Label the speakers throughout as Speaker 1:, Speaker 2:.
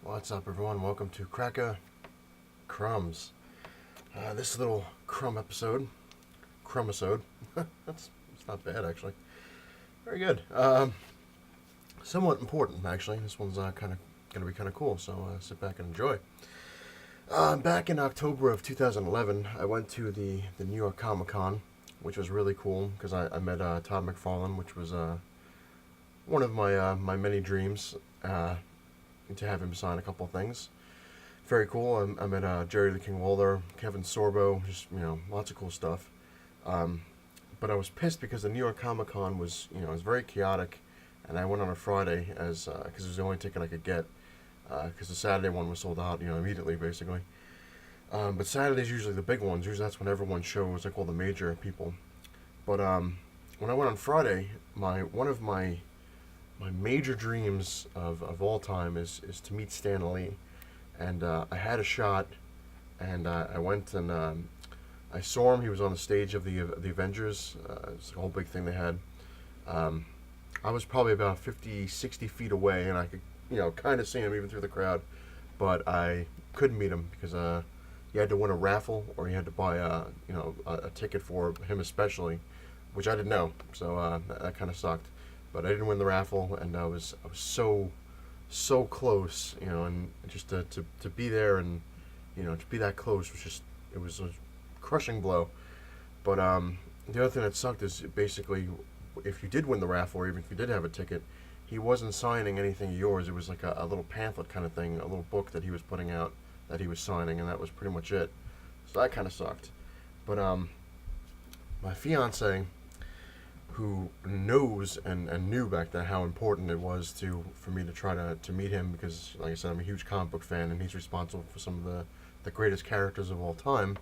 Speaker 1: What's up, everyone? Welcome to Cracka Crumbs. This little crumbisode. It's not bad, actually. Very good. Somewhat important, actually. This one's kind of going to be kind of cool, so sit back and enjoy. Back in October of 2011, I went to the New York Comic Con, which was really cool because I met Todd McFarlane, which was one of my many dreams. To have him sign a couple of things. Very cool. I met Jerry the King Lawler, Kevin Sorbo, just, lots of cool stuff. But I was pissed because the New York Comic Con was, it was very chaotic, and I went on a Friday because it was the only ticket I could get, because the Saturday one was sold out, immediately, basically. But Saturday's usually the big ones. Usually that's when everyone shows, like all the major people. But when I went on Friday, one of my major dreams of all time is to meet Stan Lee. And I had a shot, and I went and I saw him. He was on the stage of the Avengers. It's a whole big thing they had. I was probably about 50, 60 feet away, and I could, kind of see him even through the crowd. But I couldn't meet him because you had to win a raffle, or you had to buy a ticket for him especially, which I didn't know. So that kind of sucked. But I didn't win the raffle, and I was so close, and just to be there and to be that close was a crushing blow. But the other thing that sucked is basically if you did win the raffle, or even if you did have a ticket, he wasn't signing anything of yours. It was like a little pamphlet kind of thing, a little book that he was putting out that he was signing, and that was pretty much it. So that kind of sucked. But my fiance, who knows and knew back then how important it was for me to try to meet him, because, like I said, I'm a huge comic book fan, and he's responsible for some of the greatest characters of all time.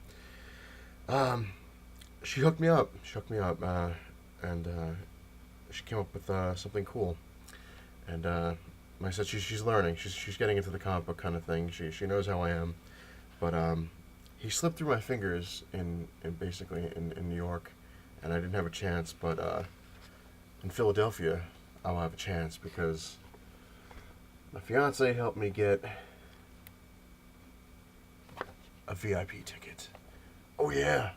Speaker 1: She hooked me up. And she came up with something cool. And like I said, she's learning. She's getting into the comic book kind of thing. She knows how I am. But he slipped through my fingers in New York, and I didn't have a chance, but in Philadelphia, I'll have a chance because my fiance helped me get a VIP ticket. Oh yeah.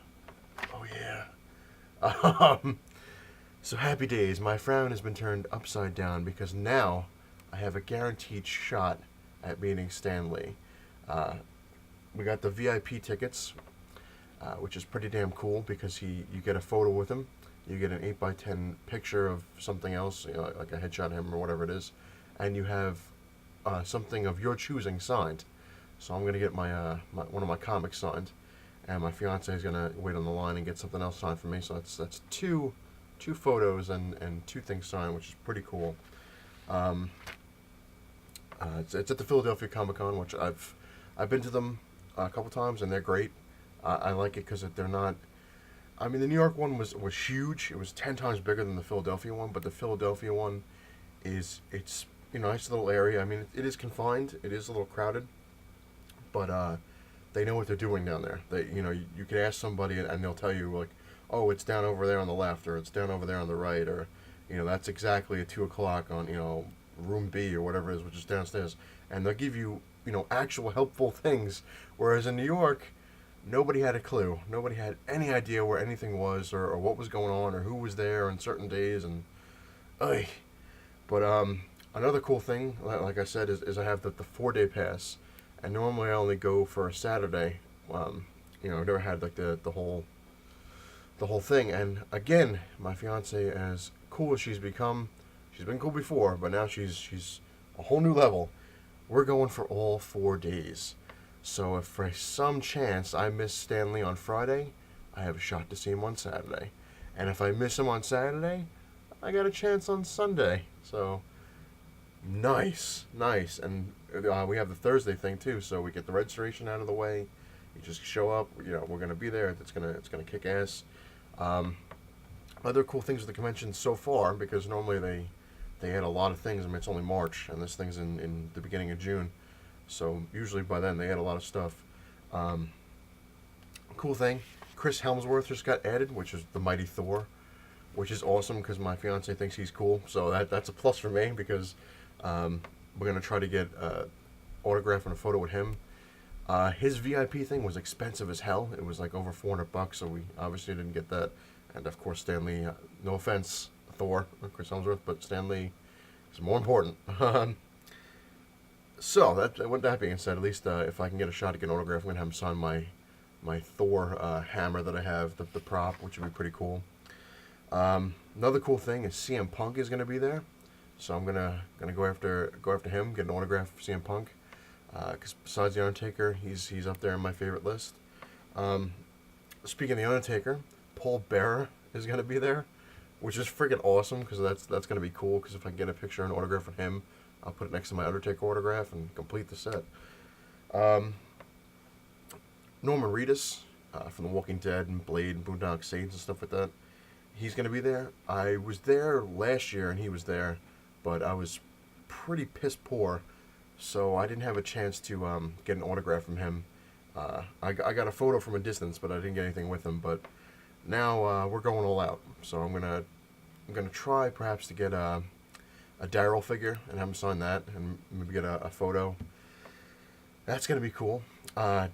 Speaker 1: So happy days. My frown has been turned upside down because now I have a guaranteed shot at meeting Stan Lee. We got the VIP tickets, which is pretty damn cool because you get a photo with him, you get an 8x10 picture of something else, like a headshot of him or whatever it is, and you have something of your choosing signed. So I'm gonna get my one of my comics signed, and my fiance is gonna wait on the line and get something else signed for me. So that's two photos and two things signed, which is pretty cool. It's at the Philadelphia Comic Con, which I've been to them a couple times, and they're great. I like it because they're not. I mean, the New York one was huge. It was 10 times bigger than the Philadelphia one, but the Philadelphia one it's nice little area. I mean, it is confined. It is a little crowded, but they know what they're doing down there. They you could ask somebody and they'll tell you, like, oh, it's down over there on the left, or it's down over there on the right, or that's exactly at 2 o'clock on room B or whatever it is, which is downstairs, and they'll give you actual helpful things. Whereas in New York, nobody had a clue. Nobody had any idea where anything was, or what was going on, or who was there on certain days, and ugh. But another cool thing, like I said, is I have the 4-day pass, and normally I only go for a Saturday. I've never had like the whole thing. And again, my fiance, as cool as she's become, she's been cool before, but now she's a whole new level. We're going for all 4 days. So if for some chance I miss Stan Lee on Friday, I have a shot to see him on Saturday. And if I miss him on Saturday, I got a chance on Sunday. So nice. And we have the Thursday thing too, so we get the registration out of the way. You just show up. We're gonna be there. It's gonna kick ass. Other cool things with the convention so far, because normally they had a lot of things. I mean, it's only March, and this thing's in the beginning of June. So usually by then they had a lot of stuff. Cool thing, Chris Helmsworth just got added, which is the Mighty Thor, which is awesome because my fiance thinks he's cool. So that's a plus for me because we're gonna try to get autograph and a photo with him. His VIP thing was expensive as hell. It was like over $400, so we obviously didn't get that. And of course, Stan Lee. No offense, Thor, or Chris Hemsworth, but Stan Lee is more important. So with that being said, at least if I can get a shot to get an autograph, I'm gonna have him sign my Thor hammer that I have, the prop, which would be pretty cool. Another cool thing is CM Punk is gonna be there, so I'm gonna go after him, get an autograph for CM Punk. Because besides the Undertaker, he's up there in my favorite list. Speaking of the Undertaker, Paul Bearer is gonna be there, which is freaking awesome because that's gonna be cool. Because if I can get a picture and autograph with him, I'll put it next to my Undertaker autograph and complete the set. Norman Reedus from The Walking Dead and Blade and Boondock Saints and stuff like that. He's going to be there. I was there last year and he was there, but I was pretty piss poor, so I didn't have a chance to get an autograph from him. I got a photo from a distance, but I didn't get anything with him. But now we're going all out, so I'm gonna try perhaps to get a Daryl figure and have him sign that, and maybe get a photo. That's gonna be cool.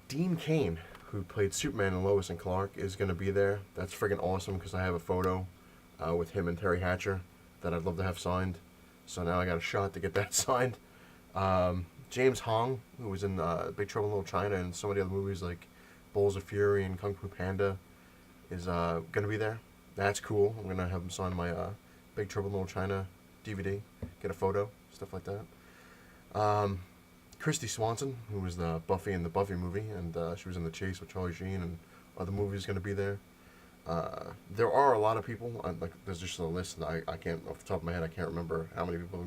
Speaker 1: Dean Cain, who played Superman and Lois and Clark, is gonna be there. That's friggin' awesome because I have a photo with him and Terry Hatcher that I'd love to have signed. So now I got a shot to get that signed. James Hong, who was in Big Trouble in Little China and so many other movies like Bowls of Fury and Kung Fu Panda, is gonna be there. That's cool. I'm gonna have him sign my Big Trouble in Little China DVD, get a photo, stuff like that. Christy Swanson, who was the Buffy in the Buffy movie, and she was in The Chase with Charlie Sheen and other movies, going to be there. There are a lot of people. Like, there's just a list. I can't, off the top of my head, I can't remember how many people.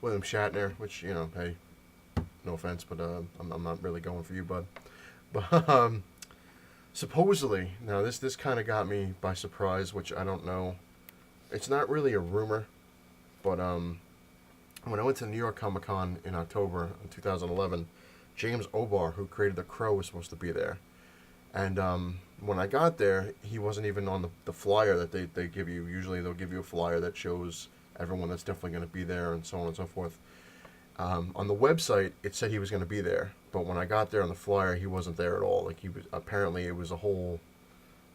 Speaker 1: William Shatner, which, you know, hey, no offense, but I'm not really going for you, bud. But supposedly, now this kind of got me by surprise, which I don't know. It's not really a rumor, but when I went to New York Comic Con in October of 2011, James O'Barr, who created The Crow, was supposed to be there. And when I got there, he wasn't even on the flyer that they give you. Usually they'll give you a flyer that shows everyone that's definitely going to be there and so on and so forth. On the website, it said he was going to be there. But when I got there on the flyer, he wasn't there at all. Like, apparently it was a whole,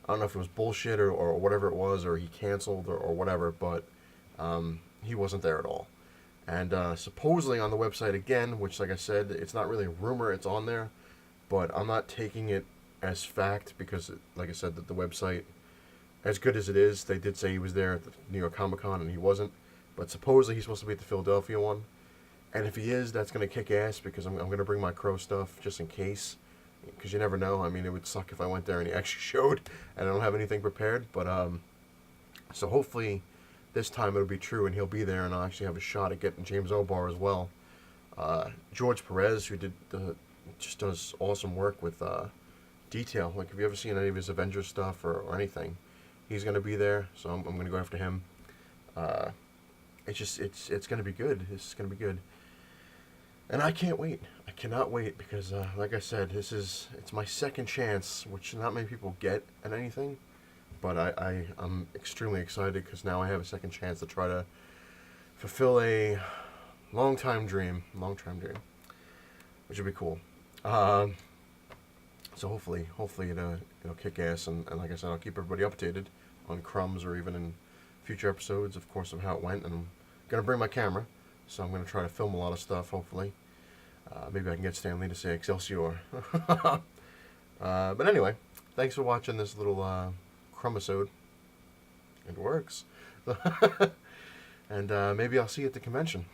Speaker 1: I don't know if it was bullshit or whatever it was, or he canceled or whatever, but he wasn't there at all. And supposedly on the website again, which, like I said, it's not really a rumor, it's on there, but I'm not taking it as fact because, like I said, the website, as good as it is, they did say he was there at the New York Comic Con and he wasn't. But supposedly he's supposed to be at the Philadelphia one. And if he is, that's going to kick ass because I'm going to bring my Crow stuff just in case. Because you never know. I mean, it would suck if I went there and he actually showed and I don't have anything prepared. But so hopefully this time it'll be true and he'll be there and I'll actually have a shot at getting James O'Barr as well. George Perez, who just does awesome work with detail. Like, if you ever seen any of his Avengers stuff or anything, he's going to be there. So I'm going to go after him. It's going to be good. It's going to be good. And I can't wait. I cannot wait because, like I said, it's my second chance, which not many people get at anything. But I'm extremely excited because now I have a second chance to try to fulfill a long-term dream, which would be cool. So hopefully it'll kick ass, and like I said, I'll keep everybody updated on Crumbs or even in future episodes, of course, of how it went. And I'm gonna bring my camera, so I'm gonna try to film a lot of stuff. Hopefully, maybe I can get Stan Lee to say Excelsior. But anyway, thanks for watching this little Crumbisode. It works. And maybe I'll see you at the convention.